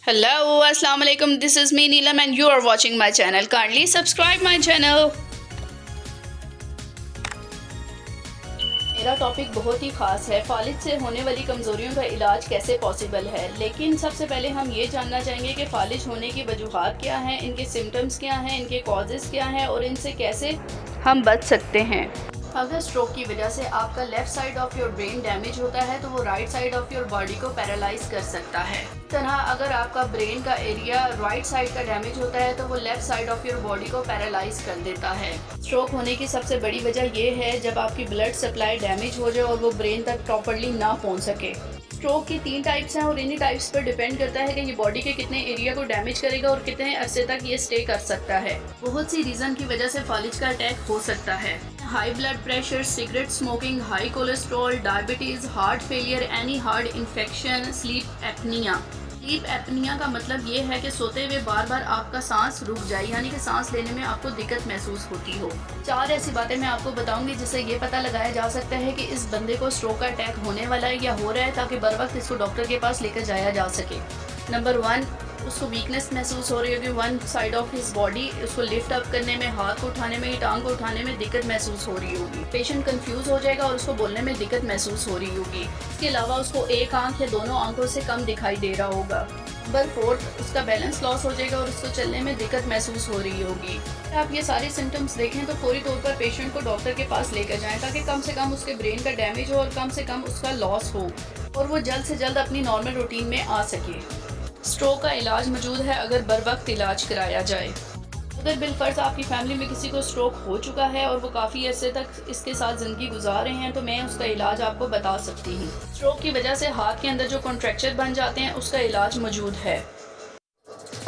Hello, Assalamu alaikum. This is me Neelam and you are watching my channel. Kindly subscribe my channel. मेरा topic बहुत ही ख़ास है। फालिज से होने वाली कमज़ोरियों का इलाज कैसे पॉसिबल है। लेकिन सबसे पहले हम ये जानना चाहेंगे कि फालिज होने की वजूहात क्या हैं, इनके सिम्टम्स क्या हैं, इनके कॉजेज़ क्या हैं और इनसे कैसे हम बच सकते हैं। अगर स्ट्रोक की वजह से आपका left side of your brain damage होता है तो वो right side of your body को पैरालाइज कर सकता है। इस तरह अगर आपका ब्रेन का एरिया राइट साइड का डैमेज होता है तो वो left side of your body को पैरालाइज कर देता है। स्ट्रोक होने की सबसे बड़ी वजह ये है जब आपकी ब्लड सप्लाई डैमेज हो जाए और वो ब्रेन तक प्रॉपरली ना पहुँच सके। स्ट्रोक की 3 टाइप्स हैं और इन्हीं टाइप्स पर डिपेंड करता है कि ये बॉडी के कितने एरिया को डैमेज करेगा और कितने अरसे तक ये स्टे कर सकता है। बहुत सी रीज़न की वजह से फालिज का अटैक हो सकता है। High blood pressure, cigarette smoking, high cholesterol, diabetes, heart failure, any heart infection, sleep apnoea. Sleep apnoea का मतलब ये है कि सोते हुए बार बार आपका सांस रुक जाए, यानी कि सांस लेने में आपको दिक्कत महसूस होती हो। 4 ऐसी बातें मैं आपको बताऊंगी जिससे ये पता लगाया जा सकता है कि इस बंदे को स्ट्रोक का अटैक होने वाला है या हो रहा है, ताकि बर वक्त इसको डॉक्टर के पास लेकर जाया जा सके। नंबर 1, उसको वीकनेस महसूस हो रही होगी one side of his body. उसको लिफ्ट अप करने में, हाथ को उठाने में, टांग को उठाने में दिक्कत महसूस हो रही होगी। पेशेंट कंफ्यूज हो जाएगा और उसको बोलने में दिक्कत महसूस हो रही होगी। इसके अलावा उसको एक आंख या दोनों आंखों से कम दिखाई दे रहा होगा। नंबर 4, उसका बैलेंस लॉस हो जाएगा और उसको चलने में दिक्कत महसूस हो रही होगी। अगर आप ये सारे सिम्टम्स देखें तो फौरी तौर पर पेशेंट को डॉक्टर के पास लेकर जाएं, ताकि कम से कम उसके ब्रेन का डैमेज हो और कम से कम उसका लॉस हो और वो जल्द से जल्द अपनी नॉर्मल रूटीन में आ सके। स्ट्रोक का इलाज मौजूद है अगर बर वक्त इलाज कराया जाए। अगर बिलफर्ज आपकी फैमिली में किसी को स्ट्रोक हो चुका है और वो काफ़ी अरसे तक इसके साथ ज़िंदगी गुजार रहे हैं तो मैं उसका इलाज आपको बता सकती हूँ। स्ट्रोक की वजह से हाथ के अंदर जो कॉन्ट्रैक्चर बन जाते हैं उसका इलाज मौजूद है।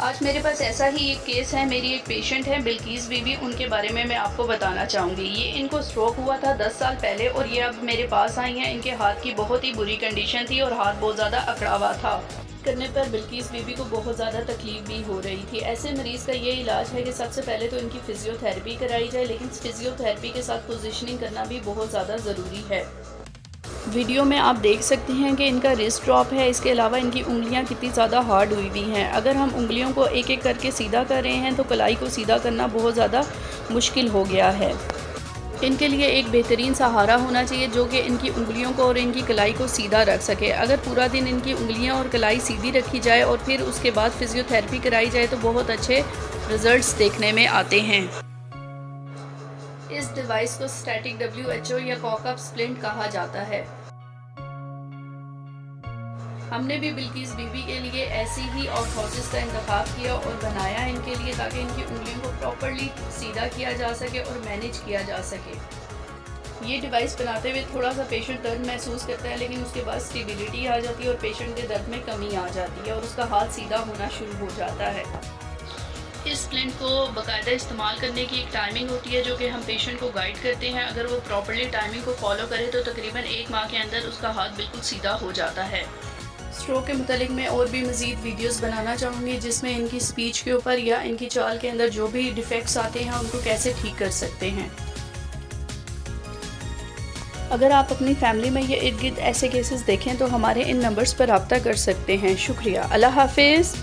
आज मेरे पास ऐसा ही एक केस है। मेरी एक पेशेंट है बिल्किस बीबी, उनके बारे में मैं आपको बताना चाहूँगी। ये इनको स्ट्रोक हुआ था 10 साल पहले और ये अब मेरे पास आई हैं। इनके हाथ की बहुत ही बुरी कंडीशन थी और हाथ बहुत ज़्यादा अकड़ा हुआ था। करने पर बिल्किस बीबी को बहुत ज़्यादा तकलीफ भी हो रही थी। ऐसे मरीज़ का ये इलाज है कि सबसे पहले तो इनकी फ़िज़ियोथेरेपी कराई जाए, लेकिन फ़िज़ियोथेरेपी के साथ पोजीशनिंग करना भी बहुत ज़्यादा ज़रूरी है। वीडियो में आप देख सकते हैं कि इनका रिस्ट ड्रॉप है। इसके अलावा इनकी उंगलियां कितनी ज़्यादा हार्ड हुई हुई हैं। अगर हम उंगलियों को एक एक करके सीधा कर रहे हैं तो कलाई को सीधा करना बहुत ज़्यादा मुश्किल हो गया है। इनके लिए एक बेहतरीन सहारा होना चाहिए जो कि इनकी उंगलियों को और इनकी कलाई को सीधा रख सके। अगर पूरा दिन इनकी उंगलियां और कलाई सीधी रखी जाए और फिर उसके बाद फिजियोथेरेपी कराई जाए तो बहुत अच्छे रिजल्ट्स देखने में आते हैं। इस डिवाइस को स्टैटिक WHO या कॉकअप स्प्लिंट कहा जाता है। हमने भी बिल्किस बीबी के लिए ऐसी ही ऑर्थोसिस का इंतखाब किया और बनाया इनके लिए, ताकि इनकी उंगलियों को प्रॉपर्ली सीधा किया जा सके और मैनेज किया जा सके। ये डिवाइस बनाते हुए थोड़ा सा पेशेंट दर्द महसूस करता है, लेकिन उसके बाद स्टेबिलिटी आ जाती है और पेशेंट के दर्द में कमी आ जाती है और उसका हाथ सीधा होना शुरू हो जाता है। इस स्प्लिंट को बाकायदा इस्तेमाल करने की एक टाइमिंग होती है जो कि हम पेशेंट को गाइड करते हैं। अगर वो प्रॉपर्ली टाइमिंग को फॉलो करे तो तकरीबन 1 माह के अंदर उसका हाथ बिल्कुल सीधा हो जाता है। स्ट्रोक के मुतालिक मैं और भी मज़ीद वीडियोस बनाना चाहूँगी जिसमें इनकी स्पीच के ऊपर या इनकी चाल के अंदर जो भी डिफेक्ट्स आते हैं उनको कैसे ठीक कर सकते हैं। अगर आप अपनी फैमिली में ये इर्द गिर्द ऐसे केसेस देखें तो हमारे इन नंबर्स पर रब्ता कर सकते हैं। शुक्रिया। अल्लाह हाफिज़।